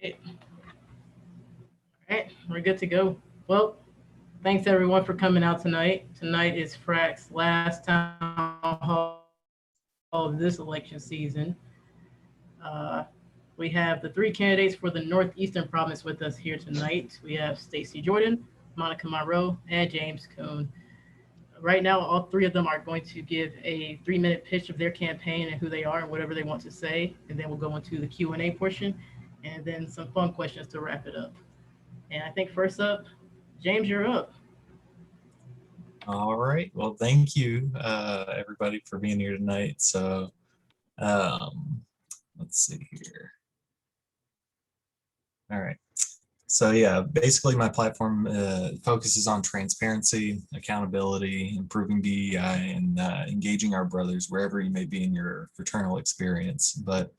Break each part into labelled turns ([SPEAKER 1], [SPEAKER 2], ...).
[SPEAKER 1] Right. All right, we're good to go. Well, thanks everyone for coming out tonight. Tonight is Frack's last town hall of this election season. Uh, we have the three candidates for the Northeastern Province with us here tonight. We have Stacey Jordan, Monica Monroe, and James Coon. Right now, all three of them are going to give a 3-minute pitch of their campaign and who they are and whatever they want to say, and then we'll go into the Q&A portion, and then some fun questions to wrap it up. And I think first up, James, you're up.
[SPEAKER 2] All right. Well, thank you, everybody, for being here tonight. So, um, let's see here. All right. So yeah, basically my platform focuses on transparency, accountability, improving DEI, and engaging our brothers wherever you may be in your fraternal experience. But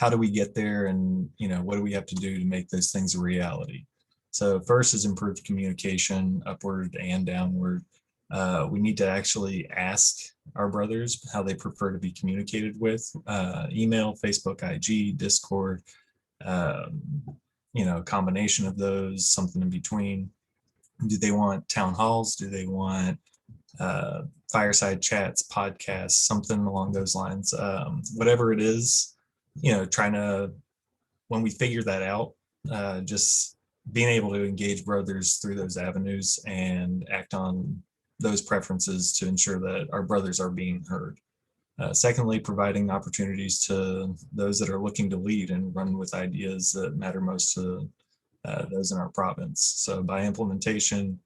[SPEAKER 2] how do we get there, and what do we have to do to make those things a reality? So first is improved communication, upward and downward. We need to actually ask our brothers how they prefer to be communicated with: email, Facebook, IG, Discord. Um, combination of those, something in between. Do they want town halls? Do they want uh, fireside chats, podcasts, something along those lines? Whatever it is, trying to, when we figure that out, just being able to engage brothers through those avenues and act on those preferences to ensure that our brothers are being heard. Secondly, providing opportunities to those that are looking to lead and run with ideas that matter most to those in our province. So by implementation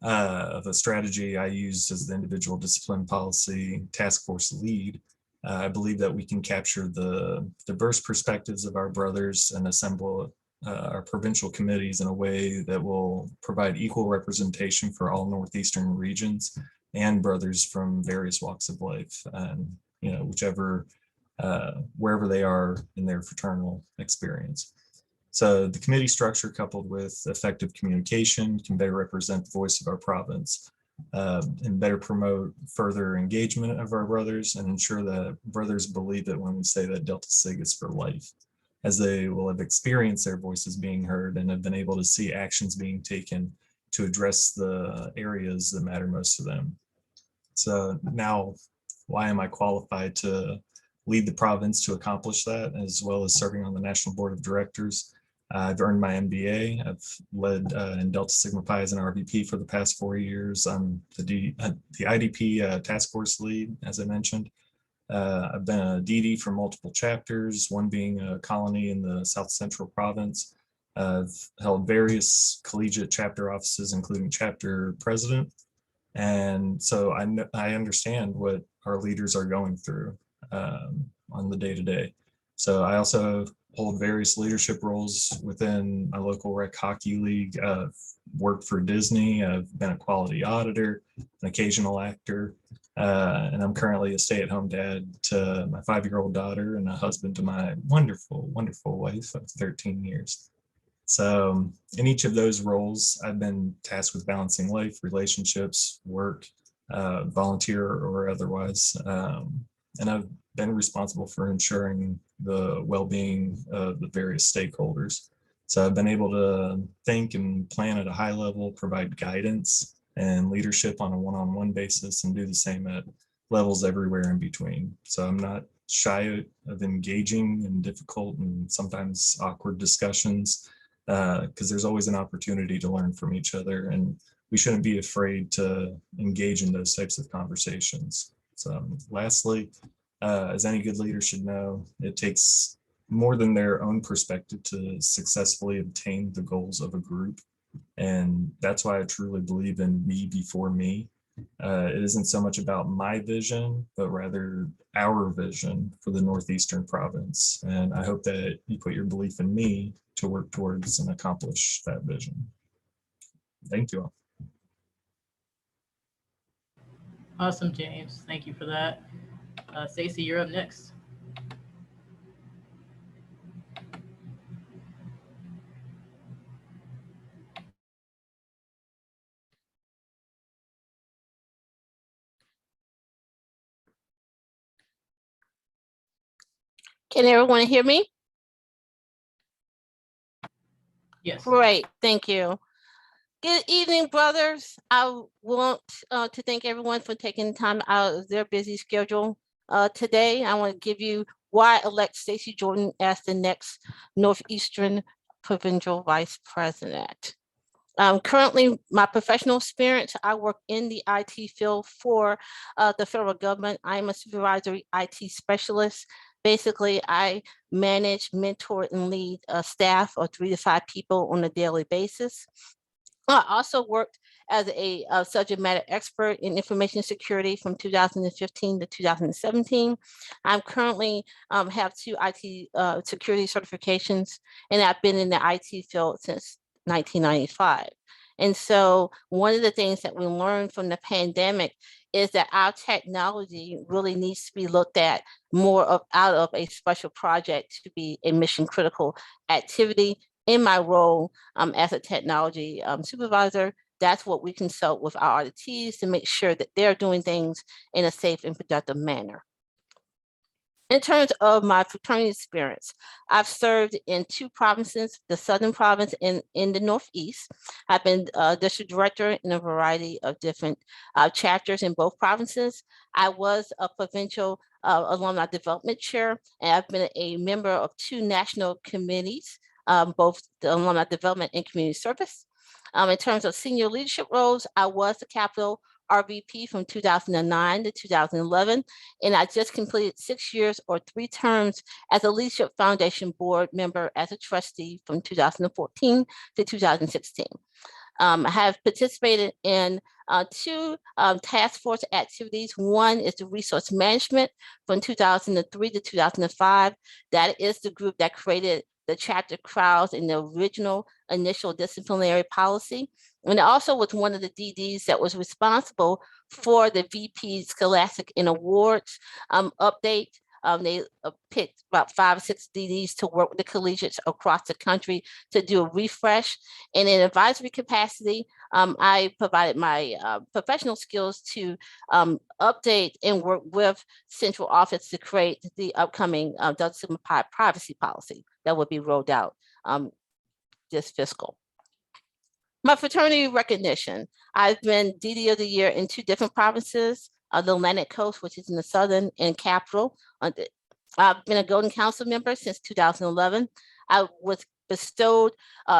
[SPEAKER 2] of a strategy I used as the individual discipline policy task force lead, I believe that we can capture the diverse perspectives of our brothers and assemble our provincial committees in a way that will provide equal representation for all Northeastern regions and brothers from various walks of life, and whichever, wherever they are in their fraternal experience. So the committee structure, coupled with effective communication, can better represent the voice of our province, and better promote further engagement of our brothers and ensure that brothers believe it when we say that Delta Sig is for life, as they will have experienced their voices being heard and have been able to see actions being taken to address the areas that matter most to them. So now, why am I qualified to lead the province to accomplish that, as well as serving on the National Board of Directors? I've earned my MBA. I've led in Delta Sigma Pi as an RVP for the past 4 years. I'm the IDP task force lead, as I mentioned. I've been a DD for multiple chapters, one being a colony in the South Central Province. I've held various collegiate chapter offices, including chapter president. And so I understand what our leaders are going through on the day-to-day. So I also hold various leadership roles within my local rec hockey league. I've worked for Disney. I've been a quality auditor, an occasional actor, and I'm currently a stay-at-home dad to my 5-year-old daughter and a husband to my wonderful, wonderful wife of 13 years. So in each of those roles, I've been tasked with balancing life, relationships, work, volunteer or otherwise. And I've been responsible for ensuring the well-being of the various stakeholders. So I've been able to think and plan at a high level, provide guidance and leadership on a one-on-one basis, and do the same at levels everywhere in between. So I'm not shy of engaging in difficult and sometimes awkward discussions, because there's always an opportunity to learn from each other, and we shouldn't be afraid to engage in those types of conversations. So lastly, as any good leader should know, it takes more than their own perspective to successfully obtain the goals of a group. And that's why I truly believe in me before me. It isn't so much about my vision, but rather our vision for the Northeastern province. And I hope that you put your belief in me to work towards and accomplish that vision. Thank you all.
[SPEAKER 1] Awesome, James. Thank you for that. Stacey, you're up next.
[SPEAKER 3] Can everyone hear me?
[SPEAKER 1] Yes.
[SPEAKER 3] Great, thank you. Good evening, brothers. I want to thank everyone for taking time out of their busy schedule. Today, I want to give you why elect Stacey Jordan as the next Northeastern Provincial Vice President. Currently, my professional experience, I work in the IT field for the federal government. I'm a supervisory IT specialist. Basically, I manage, mentor, and lead staff of 3 to 5 people on a daily basis. I also worked as a subject matter expert in information security from 2015 to 2017. I'm currently have 2 IT security certifications, and I've been in the IT field since 1995. And so one of the things that we learned from the pandemic is that our technology really needs to be looked at more out of a special project to be a mission critical activity. In my role as a technology supervisor, that's what we consult with our auditees to make sure that they're doing things in a safe and productive manner. In terms of my fraternity experience, I've served in 2 provinces, the Southern Province and in the Northeast. I've been district director in a variety of different chapters in both provinces. I was a provincial alumni development chair, and I've been a member of 2 national committees, both the alumni development and community service. In terms of senior leadership roles, I was the Capital RVP from 2009 to 2011, and I just completed 6 years or 3 terms as a Leadership Foundation board member as a trustee from 2014 to 2016. I have participated in 2 task force activities. One is the resource management from 2003 to 2005. That is the group that created the chapter crowds in the original initial disciplinary policy. And it also was one of the DDs that was responsible for the VP Scholastic and Awards update. They picked about 5 or 6 DDs to work with the collegiates across the country to do a refresh. And in advisory capacity, I provided my professional skills to update and work with central office to create the upcoming Delta Sigma Pi privacy policy that will be rolled out this fiscal. My fraternity recognition. I've been DD of the Year in 2 different provinces, the Atlantic Coast, which is in the Southern, and Capital. I've been a Golden Council member since 2011. I was bestowed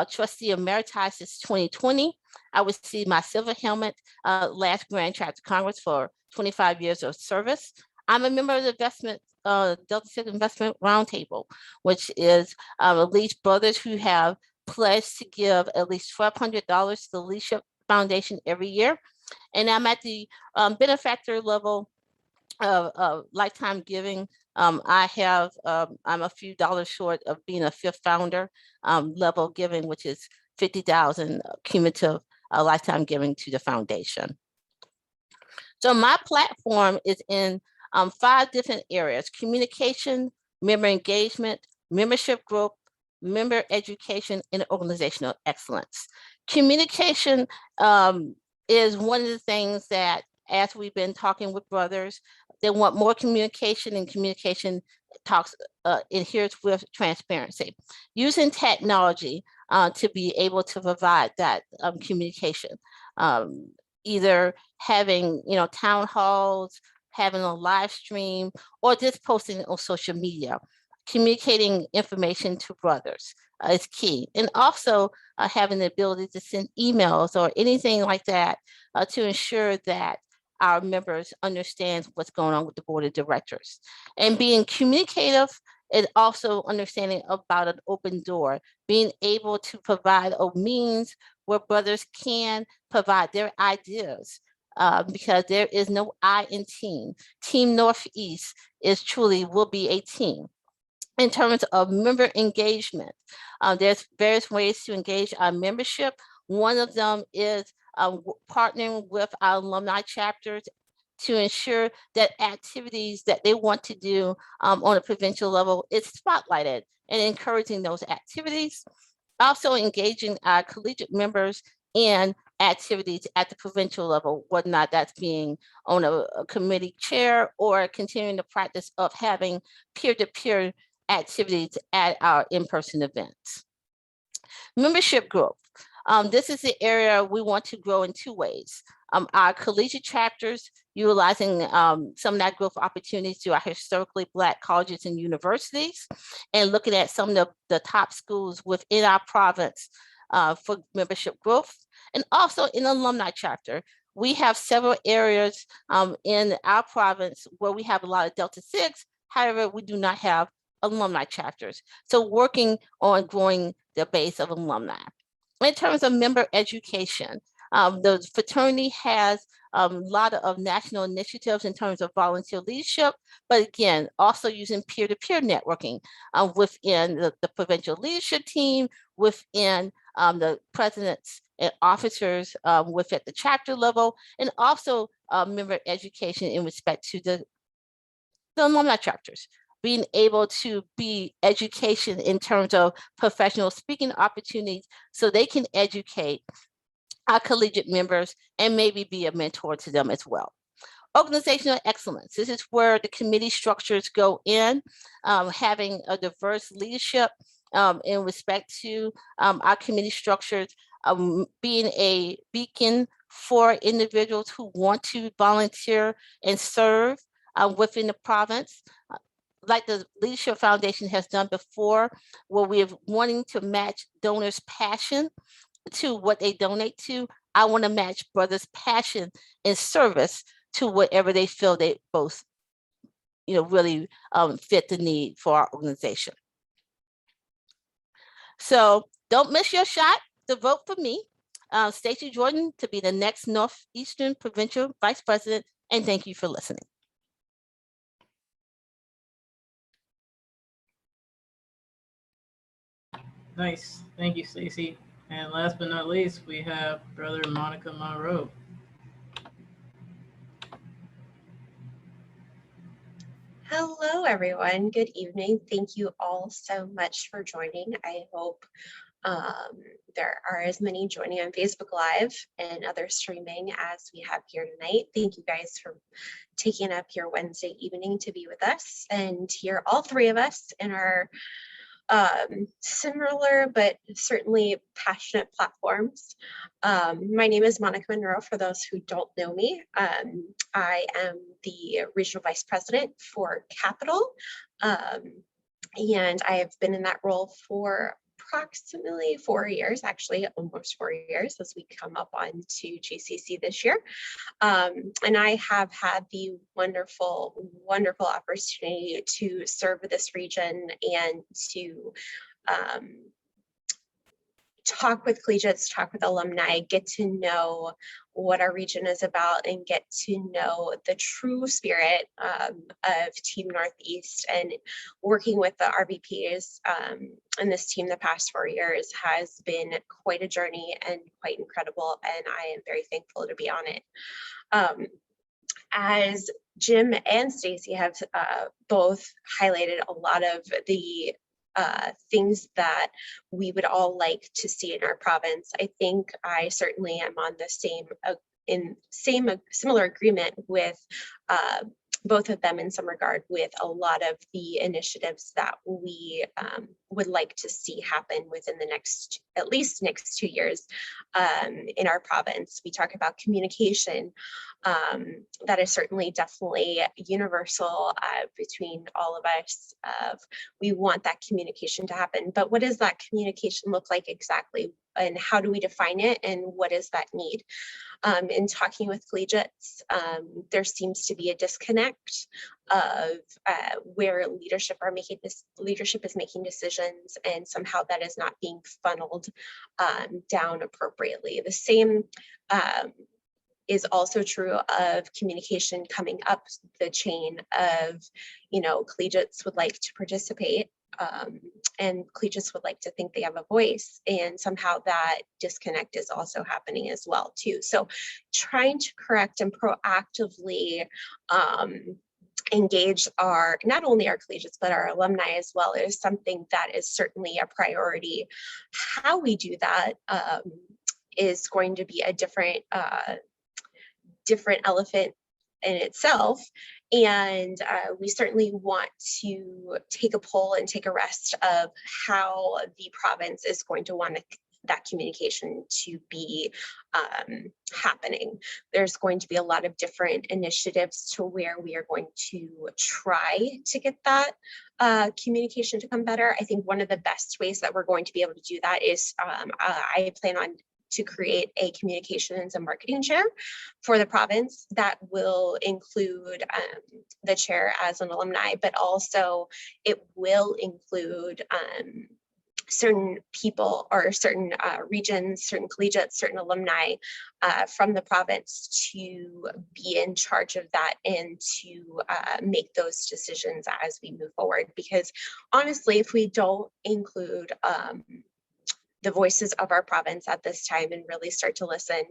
[SPEAKER 3] Trustee Emeritus since 2020. I received my Silver Helmet last Grand Chapter Congress for 25 years of service. I'm a member of the Delta Sigma Investment Roundtable, which is at least brothers who have pledged to give at least $1,200 to the Leadership Foundation every year. And I'm at the benefactor level of lifetime giving. I'm a few dollars short of being a 5th founder level giving, which is $50,000 cumulative lifetime giving to the foundation. So my platform is in 5 different areas: communication, member engagement, membership growth, member education, and organizational excellence. Communication is one of the things that, as we've been talking with brothers, they want more communication, and communication talks adheres with transparency. Using technology to be able to provide that communication, either having town halls, having a live stream, or just posting on social media. Communicating information to brothers is key. And also having the ability to send emails or anything like that to ensure that our members understand what's going on with the board of directors. And being communicative is also understanding about an open door, being able to provide a means where brothers can provide their ideas. Because there is no I in team. Team Northeast will be a team. In terms of member engagement, there's various ways to engage our membership. One of them is partnering with our alumni chapters to ensure that activities that they want to do on a provincial level is spotlighted and encouraging those activities. Also engaging our collegiate members in activities at the provincial level, whether or not that's being on a committee chair or continuing the practice of having peer-to-peer activities at our in-person events. Membership growth. This is the area we want to grow in two ways. Our collegiate chapters, utilizing some of that growth opportunities through our historically Black colleges and universities, and looking at some of the top schools within our province for membership growth, and also in alumni chapter. We have several areas in our province where we have a lot of Delta 6, however, we do not have alumni chapters. So working on growing the base of alumni. In terms of member education, the fraternity has a lot of national initiatives in terms of volunteer leadership, but again, also using peer-to-peer networking within the provincial leadership team, within the presidents and officers at the chapter level, and also member education in respect to the alumni chapters, being able to be education in terms of professional speaking opportunities so they can educate our collegiate members and maybe be a mentor to them as well. Organizational excellence. This is where the committee structures go in, having a diverse leadership in respect to our committee structures, being a beacon for individuals who want to volunteer and serve within the province. Like the Leadership Foundation has done before, where we're wanting to match donors' passion to what they donate to. I want to match brothers' passion and service to whatever they feel they both, really fit the need for our organization. So don't miss your shot to vote for me, Stacey Jordan, to be the next Northeastern Provincial Vice President, and thank you for listening.
[SPEAKER 1] Nice. Thank you, Stacey. And last but not least, we have Brother Monica Monroe.
[SPEAKER 4] Hello, everyone. Good evening. Thank you all so much for joining. I hope there are as many joining on Facebook Live and other streaming as we have here tonight. Thank you guys for taking up your Wednesday evening to be with us and hear all three of us in our similar but certainly passionate platforms. My name is Monica Monroe, for those who don't know me. I am the Regional Vice President for Capital, and I have been in that role for approximately 4 years, actually almost 4 years, as we come up on to GCC this year. And I have had the wonderful opportunity to serve this region and to talk with collegiates, talk with alumni, get to know what our region is about, and get to know the true spirit of Team Northeast. And working with the RVPs and this team the past 4 years has been quite a journey and quite incredible, and I am very thankful to be on it. As Jim and Stacey have both highlighted a lot of the things that we would all like to see in our province, I think I certainly am on the similar agreement with both of them in some regard, with a lot of the initiatives that we would like to see happen within the at least next 2 years in our province. We talk about communication. That is certainly definitely universal between all of us. We want that communication to happen, but what does that communication look like exactly? And how do we define it? And what is that need? In talking with collegiates, there seems to be a disconnect of where leadership is making decisions, and somehow that is not being funneled down appropriately. The same is also true of communication coming up the chain of, collegiates would like to participate, and collegiates would like to think they have a voice, and somehow that disconnect is also happening as well too. So trying to correct and proactively engage not only our collegiates, but our alumni as well, is something that is certainly a priority. How we do that is going to be a different elephant in itself. And we certainly want to take a poll and take a rest of how the province is going to want to that communication to be happening. There's going to be a lot of different initiatives to where we are going to try to get that communication to come better. I think one of the best ways that we're going to be able to do that is I plan on to create a communications and marketing chair for the province that will include the chair as an alumni, but also it will include certain people or certain regions, certain collegiates, certain alumni from the province to be in charge of that and to make those decisions as we move forward. Because honestly, if we don't include the voices of our province at this time and really start to listen,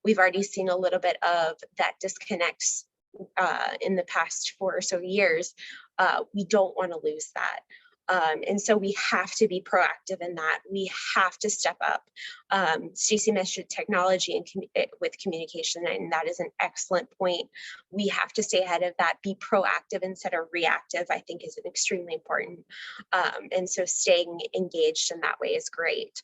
[SPEAKER 4] we've already seen a little bit of that disconnect in the past 4 or so years. We don't want to lose that. And so we have to be proactive in that. We have to step up. Stacey mentioned technology and with communication, and that is an excellent point. We have to stay ahead of that, be proactive instead of reactive, I think is extremely important. And so staying engaged in that way is great.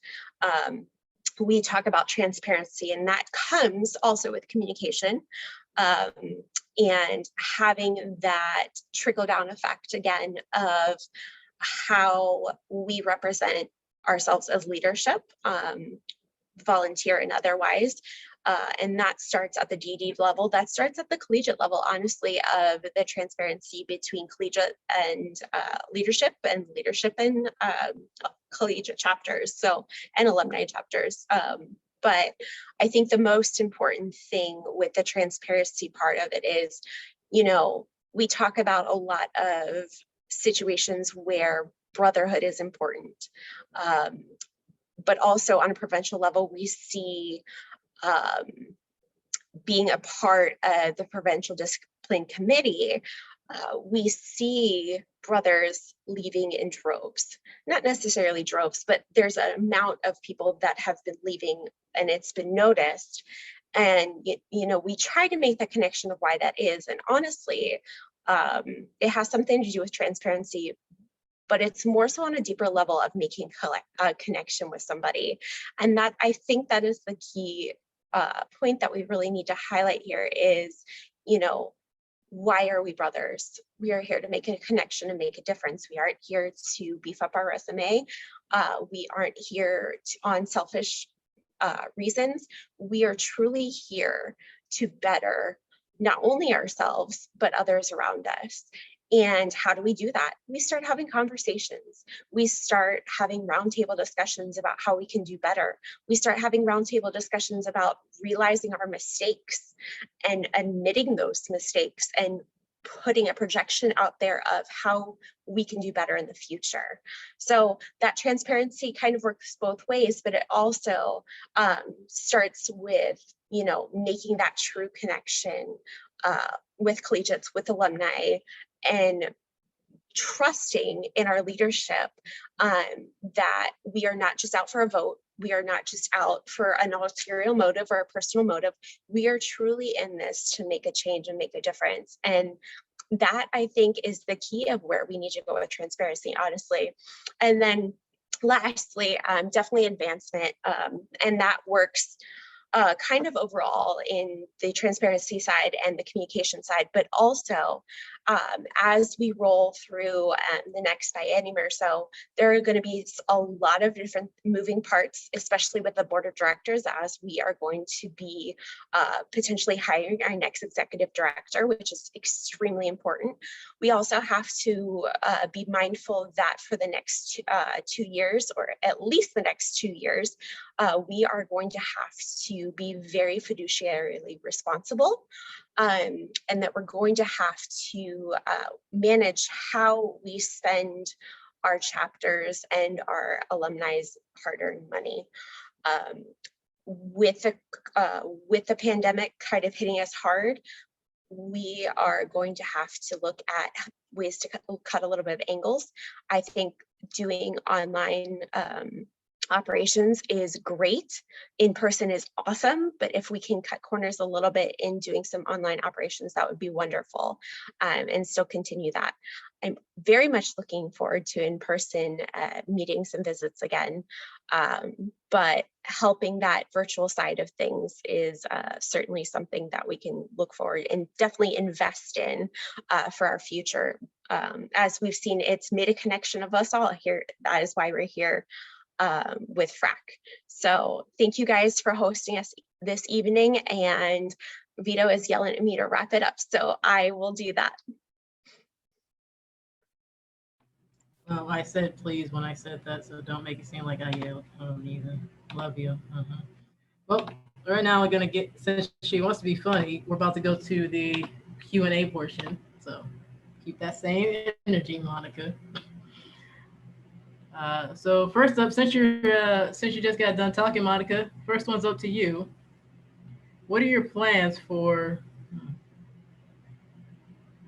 [SPEAKER 4] We talk about transparency, and that comes also with communication. And having that trickle down effect again of how we represent ourselves as leadership, volunteer and otherwise. And that starts at the DD level, that starts at the collegiate level, honestly, of the transparency between collegiate and leadership and collegiate chapters, so, and alumni chapters. But I think the most important thing with the transparency part of it is, you know, we talk about a lot of situations where brotherhood is important. But also on a provincial level, we see being a part of the provincial discipline committee, we see brothers leaving in droves, not necessarily droves, but there's an amount of people that have been leaving and it's been noticed. And, you know, we try to make the connection of why that is. And honestly, it has something to do with transparency, but it's more so on a deeper level of making a connection with somebody. And that, I think that is the key point that we really need to highlight here is, you know, why are we brothers? We are here to make a connection and make a difference. We aren't here to beef up our resume. We aren't here on selfish reasons. We are truly here to better not only ourselves, but others around us. And how do we do that? We start having conversations. We start having roundtable discussions about how we can do better. We start having roundtable discussions about realizing our mistakes and admitting those mistakes and putting a projection out there of how we can do better in the future. So that transparency kind of works both ways, but it also starts with, you know, making that true connection with collegiates, with alumni, and trusting in our leadership that we are not just out for a vote. We are not just out for an ulterior motive or a personal motive. We are truly in this to make a change and make a difference. And that, I think, is the key of where we need to go with transparency, honestly. And then lastly, definitely advancement. And that works kind of overall in the transparency side and the communication side, but also as we roll through the next biennium or so, there are going to be a lot of different moving parts, especially with the board of directors, as we are going to be potentially hiring our next executive director, which is extremely important. We also have to be mindful that for the next 2 years, or at least the next 2 years, we are going to have to be very fiduciarily responsible, and that we're going to have to manage how we spend our chapters and our alumni's hard-earned money. With the pandemic kind of hitting us hard, we are going to have to look at ways to cut a little bit of angles. I think doing online operations is great. In person is awesome, but if we can cut corners a little bit in doing some online operations, that would be wonderful, and still continue that. I'm very much looking forward to in-person meetings and visits again, but helping that virtual side of things is certainly something that we can look forward and definitely invest in for our future. As we've seen, it's made a connection of us all here. That is why we're here with FRAC. So thank you guys for hosting us this evening, and Vito is yelling at me to wrap it up, so I will do that.
[SPEAKER 1] Well, I said please when I said that, so don't make it seem like I yelled. Either. Love you. Well, right now we're gonna get, since she wants to be funny, we're about to go to the Q&A portion. So keep that same energy, Monica. So first up, since you just got done talking, Monica, first one's up to you. What are your plans for?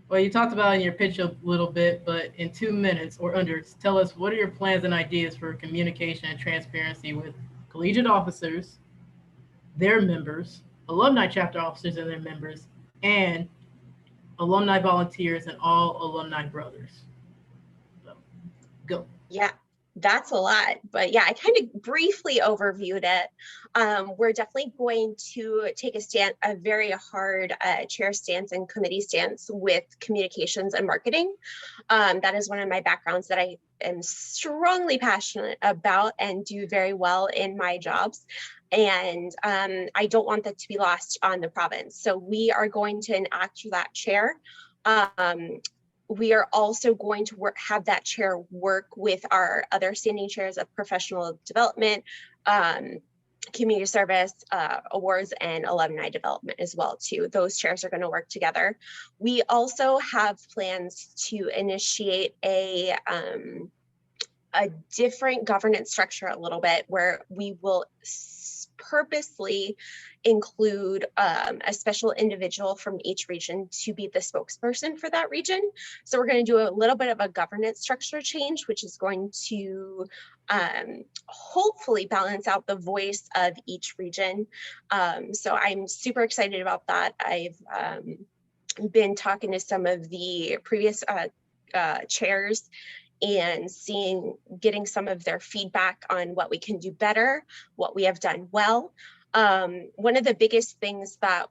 [SPEAKER 1] Well, you talked about it in your pitch a little bit, but in 2 minutes or under, tell us what are your plans and ideas for communication and transparency with collegiate officers, their members, alumni chapter officers and their members, and alumni volunteers and all alumni brothers. So, go.
[SPEAKER 4] Yeah, that's a lot, but yeah, I kind of briefly overviewed it. We're definitely going to take a very hard chair stance and committee stance with communications and marketing. That is one of my backgrounds that I am strongly passionate about and do very well in my jobs. And I don't want that to be lost on the province. So we are going to enact that chair. We are also going to have that chair work with our other standing chairs of professional development, community service, awards, and alumni development as well too. Those chairs are going to work together. We also have plans to initiate a different governance structure a little bit, where we will purposely include a special individual from each region to be the spokesperson for that region. So we're going to do a little bit of a governance structure change, which is going to hopefully balance out the voice of each region. So I'm super excited about that. I've been talking to some of the previous chairs and getting some of their feedback on what we can do better, what we have done well. One of the biggest things that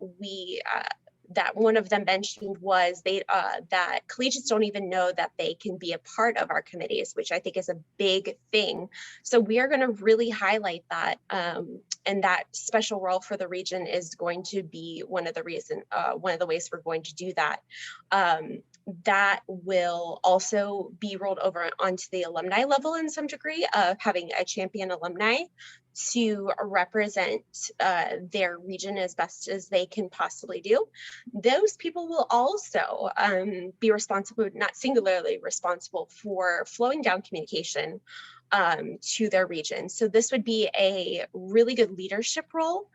[SPEAKER 4] that one of them mentioned was that collegiates don't even know that they can be a part of our committees, which I think is a big thing. So we are going to really highlight that, and that special role for the region is going to be one of the ways we're going to do that. That will also be rolled over onto the alumni level in some degree, of having a champion alumni to represent their region as best as they can possibly do. Those people will also be responsible, not singularly responsible, for flowing down communication to their region. So this would be a really good leadership role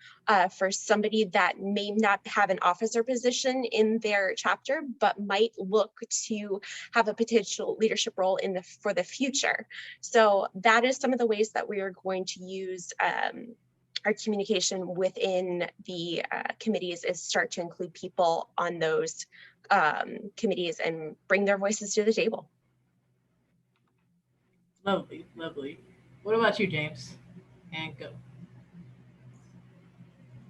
[SPEAKER 4] for somebody that may not have an officer position in their chapter, but might look to have a potential leadership role for the future. So that is some of the ways that we are going to use our communication within the committees, is start to include people on those committees and bring their voices to the table.
[SPEAKER 1] Lovely, lovely. What about you, James? And go.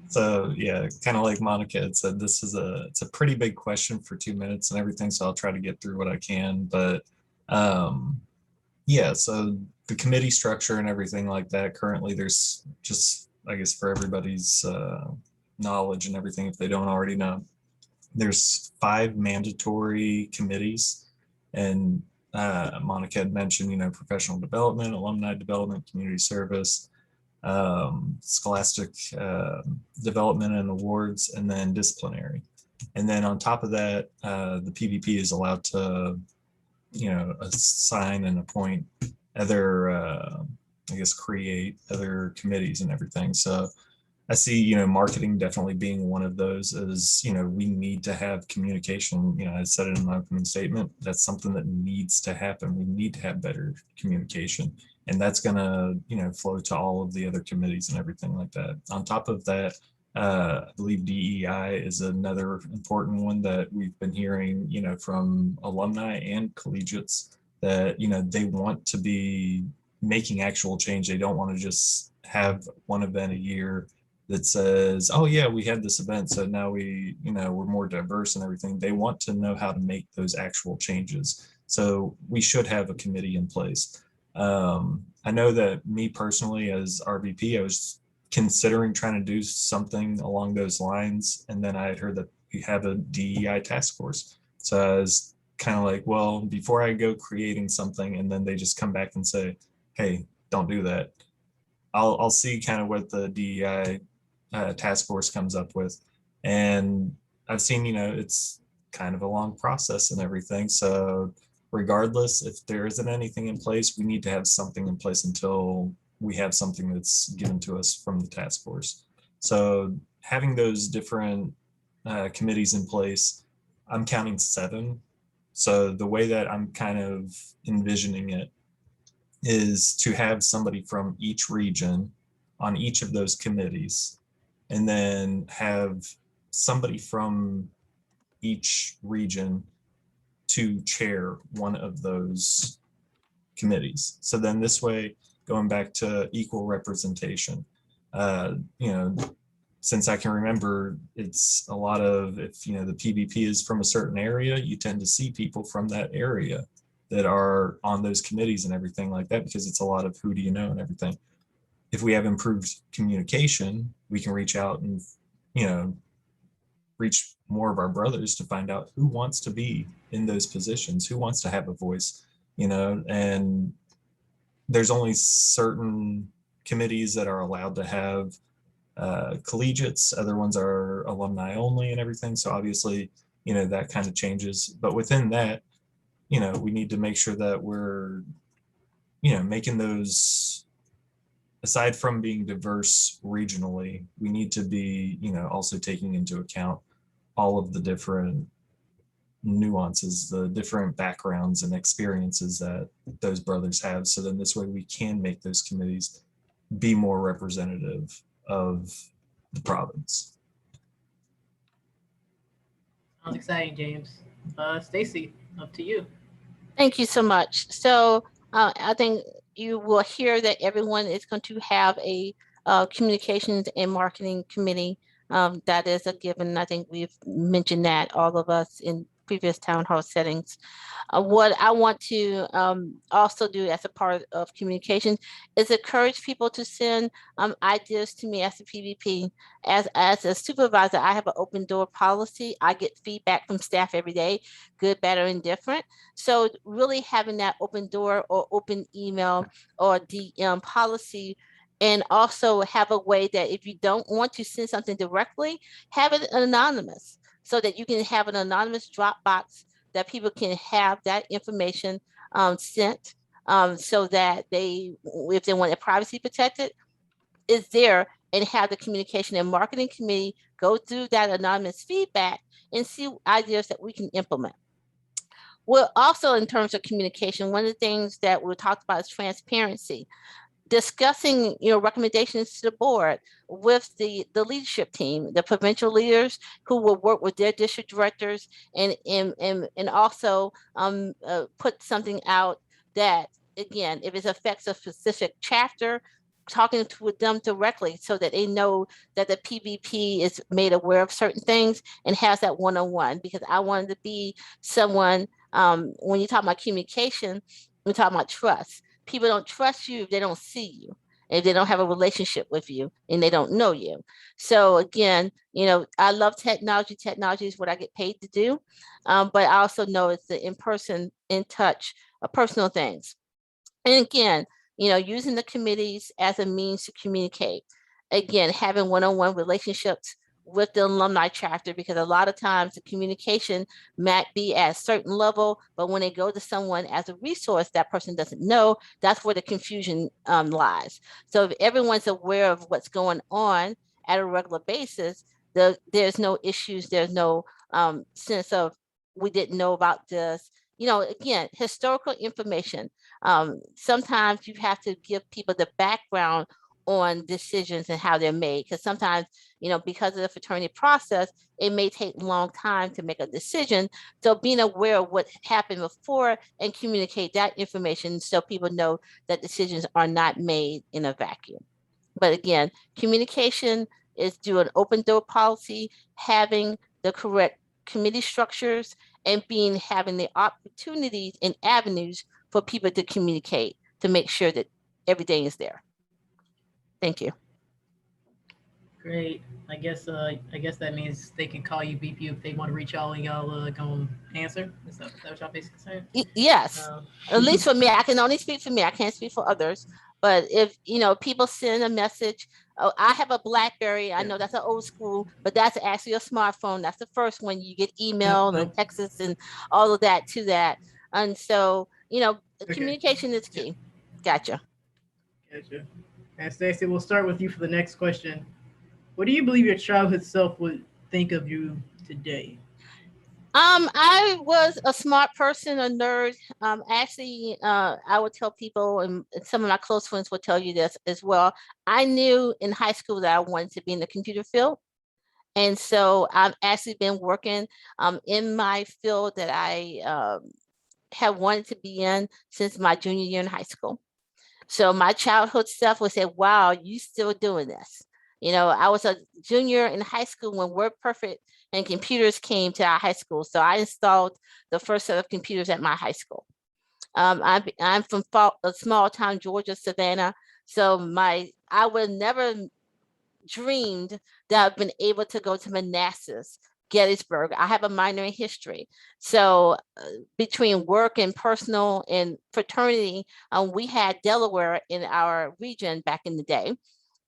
[SPEAKER 2] So yeah, kind of like Monica had said, it's a pretty big question for 2 minutes and everything. So I'll try to get through what I can. But yeah, so the committee structure and everything like that. Currently, there's just, I guess, for everybody's knowledge and everything, if they don't already know, there's 5 mandatory committees, and Monica had mentioned, professional development, alumni development, community service, scholastic development and awards, and then disciplinary. And then on top of that, the PVP is allowed to, assign and appoint other, I guess, create other committees and everything. So I see, marketing definitely being one of those. Is, we need to have communication. I said it in my opening statement. That's something that needs to happen. We need to have better communication. and that's going to, flow to all of the other committees and everything like that. On top of that, I believe DEI is another important one that we've been hearing, from alumni and collegiates that, they want to be making actual change. They don't want to just have one event a year that says, oh yeah, we had this event, so now we're more diverse and everything. They want to know how to make those actual changes. So we should have a committee in place. I know that me personally as RVP, I was considering trying to do something along those lines. And then I had heard that we have a DEI task force. So I was kind of like, well, before I go creating something and then they just come back and say, hey, don't do that. I'll see kind of what the DEI task force comes up with. And I've seen, it's kind of a long process and everything. So regardless, if there isn't anything in place, we need to have something in place until we have something that's given to us from the task force. So having those different committees in place, I'm counting 7. So the way that I'm kind of envisioning it is to have somebody from each region on each of those committees, and then have somebody from each region to chair one of those committees. So then this way, going back to equal representation, since I can remember, it's a lot of, if the PvP is from a certain area, you tend to see people from that area that are on those committees and everything like that, because it's a lot of who do you know and everything. If we have improved communication, we can reach out and reach more of our brothers to find out who wants to be in those positions, who wants to have a voice, and there's only certain committees that are allowed to have collegiates, other ones are alumni only and everything. So obviously, that kind of changes. But within that, we need to make sure that we're, making those, aside from being diverse regionally, we need to be, also taking into account all of the different nuances, the different backgrounds and experiences that those brothers have. So then this way we can make those committees be more representative of the province.
[SPEAKER 1] Sounds exciting, James. Stacy, up to you.
[SPEAKER 3] Thank you so much. So I think you will hear that everyone is going to have a communications and marketing committee. That is a given. I think we've mentioned that, all of us, in previous town hall settings. What I want to also do as a part of communication is encourage people to send ideas to me as a PvP. As a supervisor, I have an open door policy. I get feedback from staff every day, good, bad, or indifferent. So really having that open door or open email or DM policy, and also have a way that if you don't want to send something directly, have it anonymous, so that you can have an anonymous Dropbox that people can have that information sent, so that if they want their privacy protected, is there, and have the communication and marketing committee go through that anonymous feedback and see ideas that we can implement. Well, also in terms of communication, one of the things that we talked about is transparency. Discussing recommendations to the board with the leadership team, the provincial leaders who will work with their district directors, and also put something out that, again, if it affects a specific chapter, talking with them directly so that they know that the PvP is made aware of certain things and has that one-on-one. Because I wanted to be someone, when you talk about communication, we're talking about trust. People don't trust you if they don't see you, if they don't have a relationship with you, and they don't know you. So again, I love technology. Technology is what I get paid to do. But I also know it's the in-person, in touch, personal things. And again, using the committees as a means to communicate. Again, having one-on-one relationships with the alumni chapter, because a lot of times the communication might be at a certain level, but when they go to someone as a resource that person doesn't know, that's where the confusion lies. So if everyone's aware of what's going on at a regular basis, there's no issues, there's no sense of we didn't know about this, again, historical information. Sometimes you have to give people the background on decisions and how they're made, because sometimes, because of the fraternity process, it may take a long time to make a decision. So being aware of what happened before and communicate that information so people know that decisions are not made in a vacuum. But again, communication is through an open door policy, having the correct committee structures, and having the opportunities and avenues for people to communicate to make sure that everything is there. Thank you.
[SPEAKER 1] Great. I guess that means they can call you, beep you if they want to reach y'all, and y'all gonna answer. Is that what y'all basically saying?
[SPEAKER 3] Yes. At least for me, I can only speak for me. I can't speak for others. But if people send a message, oh, I have a BlackBerry. I know that's an old school, but that's actually a smartphone. That's the first one. You get email and texts and all of that to that. And so, communication is key. Gotcha.
[SPEAKER 1] Gotcha. And Stacey, we'll start with you for the next question. What do you believe your childhood self would think of you today?
[SPEAKER 3] I was a smart person, a nerd. Actually, I would tell people, and some of my close friends will tell you this as well. I knew in high school that I wanted to be in the computer field. And so I've actually been working in my field that I have wanted to be in since my junior year in high school. So my childhood self would say, wow, you still doing this. I was a junior in high school when WordPerfect and computers came to our high school. So I installed the first set of computers at my high school. I'm from a small town, Georgia, Savannah. So I would never dreamed that I've been able to go to Manassas, Gettysburg. I have a minor in history. So between work and personal and fraternity, we had Delaware in our region back in the day.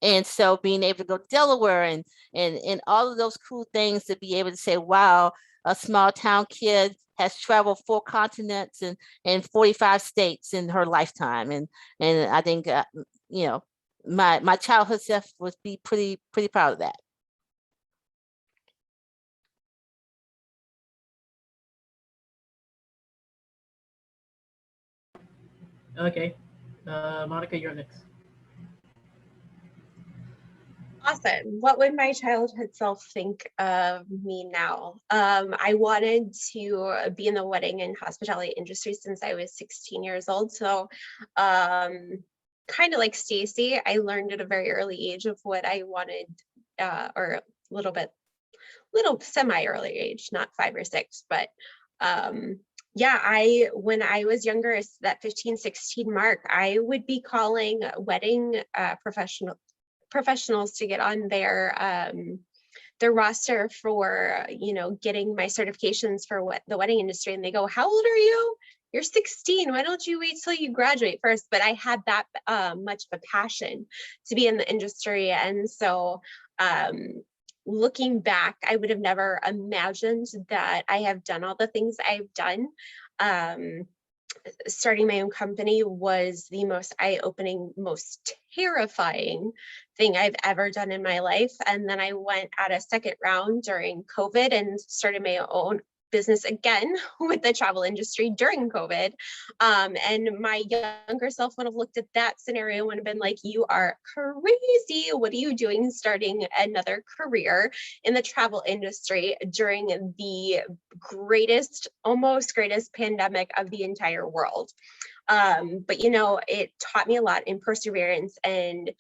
[SPEAKER 3] And so being able to go to Delaware and all of those cool things, to be able to say, wow, a small town kid has traveled 4 continents and 45 states in her lifetime. And I think, my childhood self would be pretty proud of that.
[SPEAKER 1] Okay. Monica, you're next.
[SPEAKER 4] Awesome. What would my childhood self think of me now? I wanted to be in the wedding and hospitality industry since I was 16 years old. So kind of like Stacey, I learned at a very early age of what I wanted, or little semi-early age, not 5 or 6, but yeah, when I was younger, that 15, 16 mark, I would be calling wedding professionals to get on their roster for, getting my certifications for the wedding industry. And they go, how old are you? You're 16. Why don't you wait till you graduate first? But I had that much of a passion to be in the industry. And so looking back, I would have never imagined that I have done all the things I've done. Starting my own company was the most eye-opening, most terrifying thing I've ever done in my life. And then I went at a second round during COVID and started my own business again with the travel industry during COVID. And my younger self would have looked at that scenario and have been like, you are crazy. What are you doing starting another career in the travel industry during the almost greatest pandemic of the entire world? But it taught me a lot in perseverance and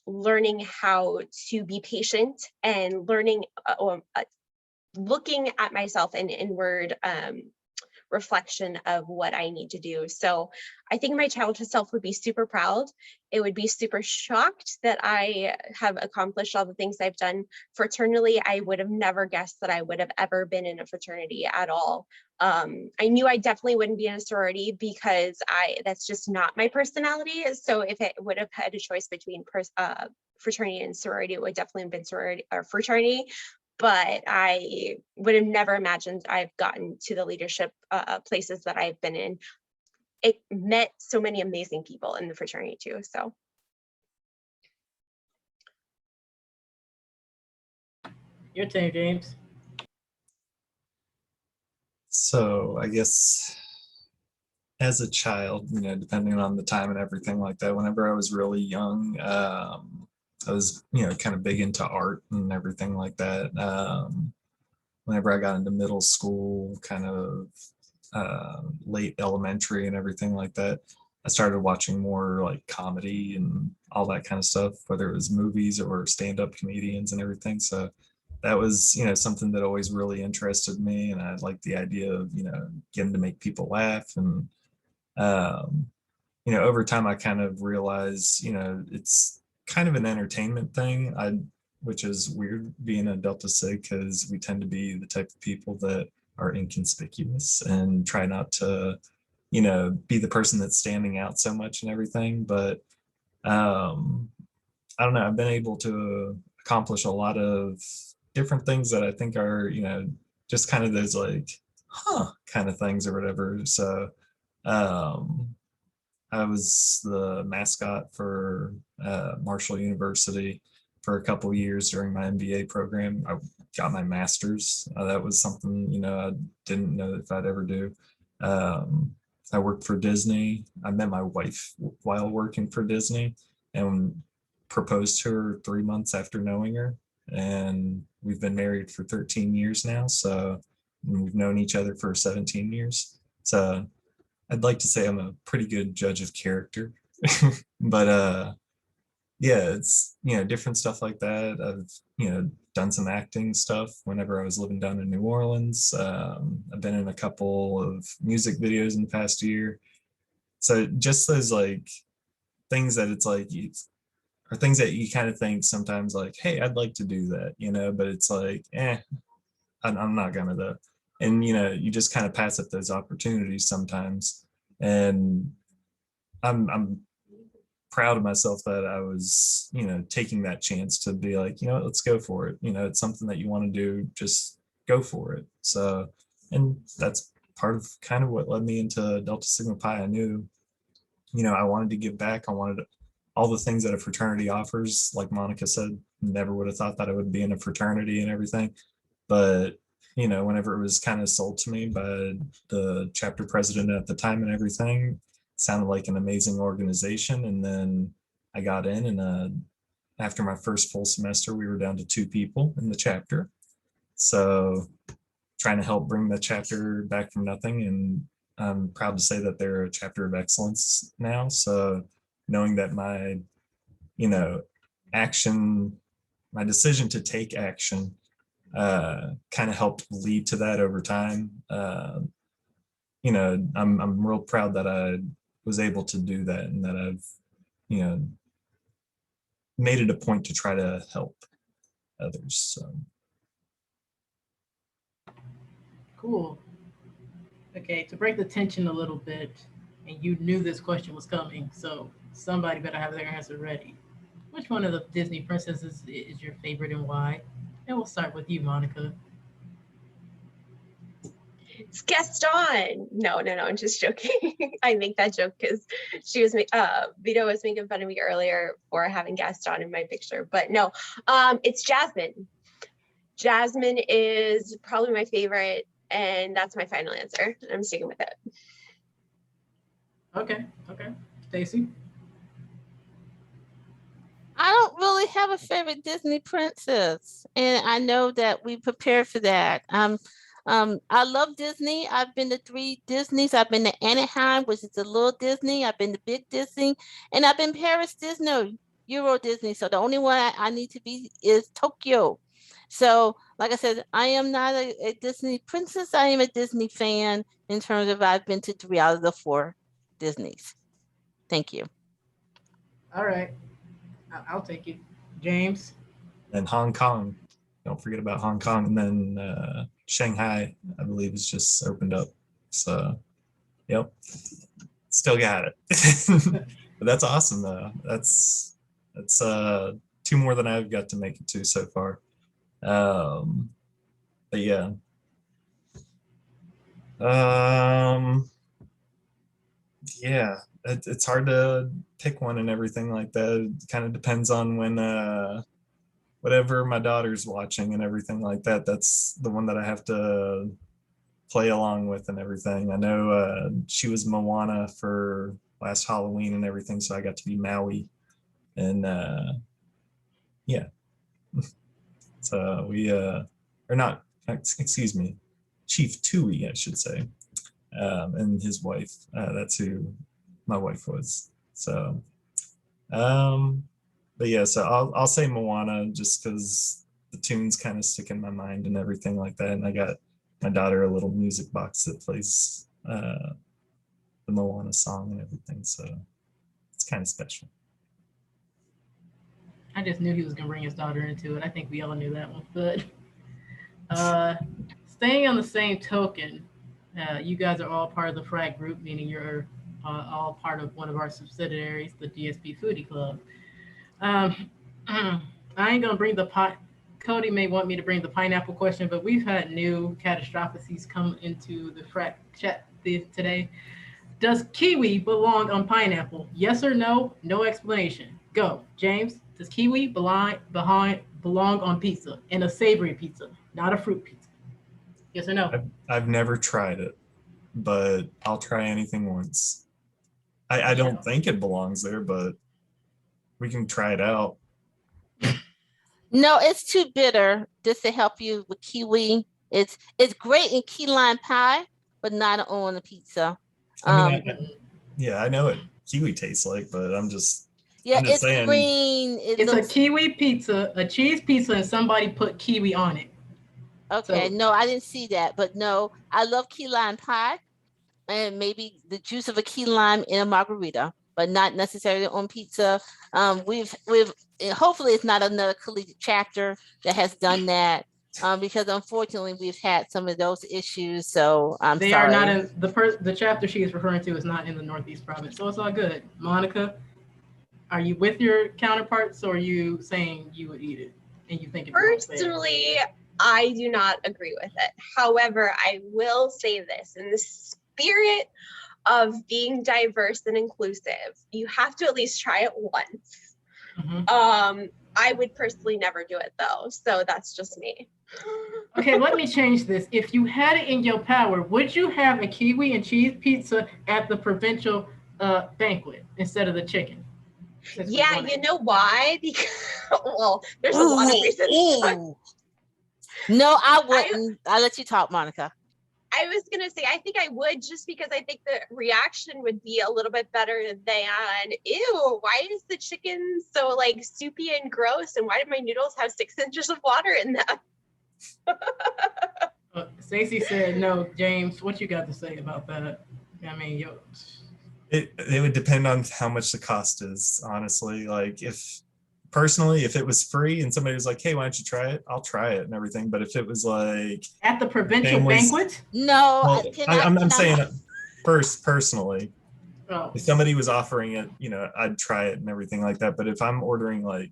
[SPEAKER 4] learning how to be patient and learning looking at myself in inward reflection of what I need to do. So I think my childhood self would be super proud. It would be super shocked that I have accomplished all the things I've done. Fraternally, I would have never guessed that I would have ever been in a fraternity at all. I knew I definitely wouldn't be in a sorority because that's just not my personality. So if it would have had a choice between fraternity and sorority, it would definitely have been sorority or fraternity. But I would have never imagined I've gotten to the leadership places that I've been in. It met so many amazing people in the fraternity too. So.
[SPEAKER 1] Your turn, James.
[SPEAKER 2] So I guess as a child, depending on the time and everything like that, whenever I was really young, I was, kind of big into art and everything like that. Whenever I got into middle school, kind of late elementary and everything like that, I started watching more like comedy and all that kind of stuff, whether it was movies or stand-up comedians and everything. So that was, something that always really interested me, and I liked the idea of, getting to make people laugh. And um, over time I kind of realized, it's kind of an entertainment thing. Which is weird being a Delta Sig, because we tend to be the type of people that are inconspicuous and try not to, be the person that's standing out so much and everything. But um, I don't know, I've been able to accomplish a lot of different things that I think are, just kind of those like, kind of things or whatever. So um, I was the mascot for Marshall University for a couple years during my MBA program. I got my master's. That was something, I didn't know if I'd ever do. Um, I worked for Disney. I met my wife while working for Disney and proposed to her 3 months after knowing her. And we've been married for 13 years now. So we've known each other for 17 years. So I'd like to say I'm a pretty good judge of character, but yeah, it's, different stuff like that. I've, done some acting stuff whenever I was living down in New Orleans. I've been in a couple of music videos in the past year. So just those like things that it's like, or things that you kind of think sometimes like, hey, I'd like to do that, but it's like, I'm not gonna though. And you just kind of pass up those opportunities sometimes. And I'm proud of myself that I was, taking that chance to be like, let's go for it. It's something that you want to do, just go for it. So, and that's part of kind of what led me into Delta Sigma Pi. I knew, I wanted to give back. I wanted all the things that a fraternity offers. Like Monica said, never would have thought that I would be in a fraternity and everything. But, whenever it was kind of sold to me by the chapter president at the time and everything, sounded like an amazing organization. And then I got in, and after my first full semester, we were down to 2 people in the chapter. So trying to help bring the chapter back from nothing. And I'm proud to say that they're a chapter of excellence now. So knowing that my, action, my decision to take action kind of helped lead to that over time. I'm real proud that I was able to do that, and that I've, made it a point to try to help others. So.
[SPEAKER 1] Cool. Okay, to break the tension a little bit, and you knew this question was coming, so somebody better have their answer ready. Which one of the Disney princesses is your favorite and why? And we'll start with you, Monica.
[SPEAKER 4] It's Gaston. No, I'm just joking. I make that joke because Vito was making fun of me earlier for having Gaston in my picture, but no, it's Jasmine. Jasmine is probably my favorite, and that's my final answer. I'm sticking with it.
[SPEAKER 1] Okay, Stacy.
[SPEAKER 3] I don't really have a favorite Disney princess, and I know that we prepared for that. I love Disney. I've been to 3 Disneys. I've been to Anaheim, which is the little Disney. I've been to Big Disney, and I've been Paris Disney, Euro Disney. So the only one I need to be is Tokyo. So, like I said, I am not a Disney princess. I am a Disney fan in terms of I've been to 3 out of the 4 Disneys. Thank you.
[SPEAKER 1] All right, I'll take it. James.
[SPEAKER 2] And Hong Kong. Don't forget about Hong Kong. And then Shanghai, I believe, is just opened up. So, yep, still got it. But that's awesome, though. That's 2 more than I've got to make it to so far. But yeah. Yeah, it's hard to pick one and everything like that. It kind of depends on when whatever my daughter's watching and everything like that. That's the one that I have to play along with and everything. I know she was Moana for last Halloween and everything, so I got to be Maui, and yeah. So we or not, excuse me, Chief Tui, I should say, and his wife. That's who my wife was. So, but yeah, so I'll say Moana just because the tunes kind of stick in my mind and everything like that. And I got my daughter a little music box that plays the Moana song and everything, so it's kind of special.
[SPEAKER 1] I just knew he was gonna bring his daughter into it. I think we all knew that one. But staying on the same token, you guys are all part of the FRAG group, meaning you're all part of one of our subsidiaries, the DSP Foodie Club. I ain't gonna bring the pot. Cody may want me to bring the pineapple question, but we've had new catastrophes come into the FRAG chat today. Does kiwi belong on pineapple? Yes or no? No explanation. Go, James. Does kiwi belong on pizza, and a savory pizza, not a fruit pizza? Yes or no?
[SPEAKER 2] I've never tried it, but I'll try anything once. I don't think it belongs there, but we can try it out.
[SPEAKER 3] No, it's too bitter just to help you with kiwi. It's great in key lime pie, but not on a pizza.
[SPEAKER 2] I mean, yeah, I know what kiwi tastes like, but I'm just
[SPEAKER 3] it's
[SPEAKER 2] saying,
[SPEAKER 3] green.
[SPEAKER 1] It's a kiwi pizza, a cheese pizza, and somebody put kiwi on it.
[SPEAKER 3] Okay, so, no, I didn't see that, but no, I love key lime pie, and maybe the juice of a key lime in a margarita, but not necessarily on pizza. We've hopefully it's not another collegiate chapter that has done that. Because unfortunately we've had some of those issues. So I'm sorry. They are
[SPEAKER 1] not in the chapter she is referring to is not in the Northeast province. So it's all good. Monica, are you with your counterparts, or are you saying you would eat it and you think it
[SPEAKER 4] personally, I do not agree with it. However, I will say this in the spirit of being diverse and inclusive, you have to at least try it once. Mm-hmm. I would personally never do it though. So that's just me.
[SPEAKER 1] Okay, let me change this. If you had it in your power, would you have a kiwi and cheese pizza at the provincial banquet instead of the chicken?
[SPEAKER 4] Yeah, you know why? Because, well, there's a lot of reasons.
[SPEAKER 3] No, I wouldn't. I'll let you talk, Monica.
[SPEAKER 4] I was going to say, I think I would, just because I think the reaction would be a little bit better than, ew, why is the chicken so like soupy and gross? And why did my noodles have 6 inches of water in them?
[SPEAKER 1] Stacey said, no, James, what you got to say about that? I mean,
[SPEAKER 2] it would depend on how much the cost is, honestly. Like if it was free and somebody was like, hey, why don't you try it? I'll try it and everything. But if it was like
[SPEAKER 1] at the provincial banquet?
[SPEAKER 3] No,
[SPEAKER 2] well, I'm saying first personally. Oh. If somebody was offering it, I'd try it and everything like that. But if I'm ordering like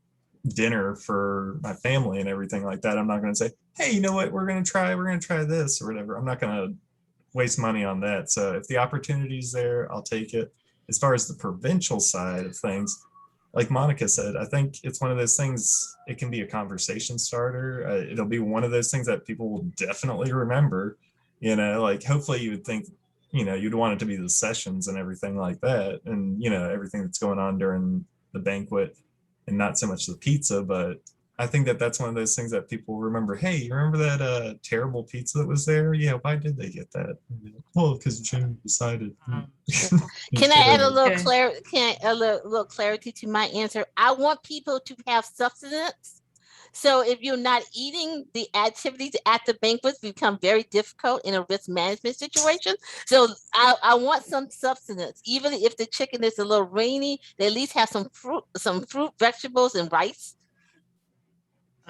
[SPEAKER 2] dinner for my family and everything like that, I'm not going to say, hey, you know what, we're going to try this or whatever. I'm not going to waste money on that. So if the opportunity's there, I'll take it. As far as the provincial side of things, like Monica said, I think it's one of those things, it can be a conversation starter. It'll be one of those things that people will definitely remember, like hopefully you would think, you'd want it to be the sessions and everything like that. And, everything that's going on during the banquet and not so much the pizza, but I think that's one of those things that people remember. Hey, you remember that terrible pizza that was there? Yeah, why did they get that? Well, because Jim decided.
[SPEAKER 3] Can I add a little clarity? A little clarity to my answer? I want people to have substance. So if you're not eating, the activities at the banquets become very difficult in a risk management situation. So I want some substance. Even if the chicken is a little rainy, they at least have some fruit, vegetables, and rice.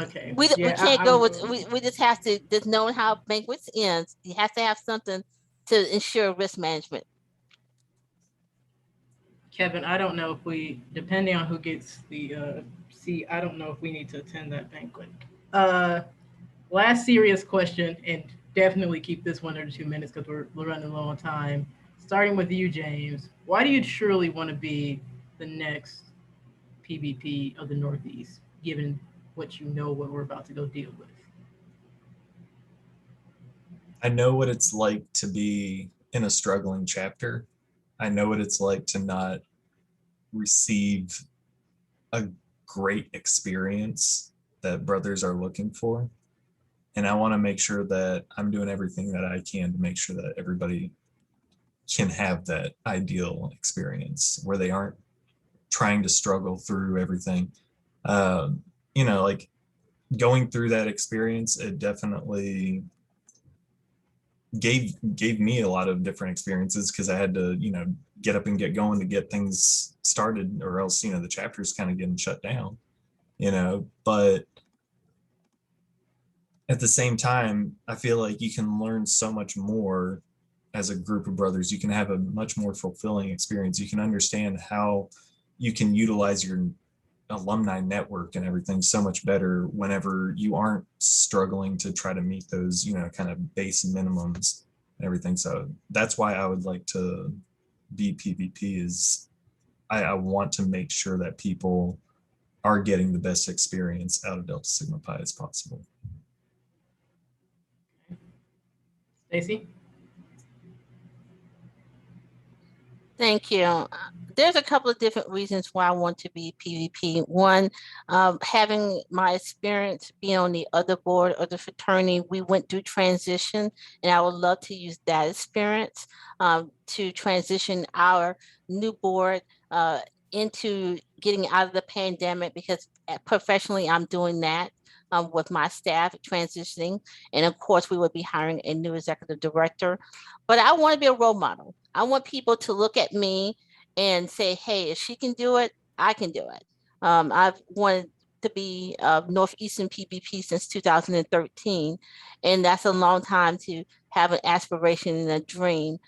[SPEAKER 1] Okay.
[SPEAKER 3] We can't go with, we just have to, just knowing how banquets end, you have to have something to ensure risk management.
[SPEAKER 1] Kevin, I don't know if depending on who gets the seat, I don't know if we need to attend that banquet. Last serious question, and definitely keep this 1 or 2 minutes because we're running low on time. Starting with you, James, why do you truly want to be the next PVP of the Northeast, given what what we're about to go deal with?
[SPEAKER 2] I know what it's like to be in a struggling chapter. I know what it's like to not receive a great experience that brothers are looking for. And I want to make sure that I'm doing everything that I can to make sure that everybody can have that ideal experience where they aren't trying to struggle through everything. Um, like going through that experience, it definitely gave me a lot of different experiences because I had to, get up and get going to get things started, or else, the chapter's kind of getting shut down, but at the same time, I feel like you can learn so much more as a group of brothers. You can have a much more fulfilling experience. You can understand how you can utilize your alumni network and everything so much better whenever you aren't struggling to try to meet those, kind of base minimums and everything. So that's why I would like to be PvP is I want to make sure that people are getting the best experience out of Delta Sigma Pi as possible.
[SPEAKER 1] Stacy?
[SPEAKER 3] Thank you. There's a couple of different reasons why I want to be PvP. One, having my experience being on the other board of the fraternity, we went through transition, and I would love to use that experience to transition our new board into getting out of the pandemic, because professionally I'm doing that with my staff transitioning. And of course, we will be hiring a new executive director. But I want to be a role model. I want people to look at me and say, hey, if she can do it, I can do it. I've wanted to be Northeastern PvP since 2013. And that's a long time to have an aspiration and a dream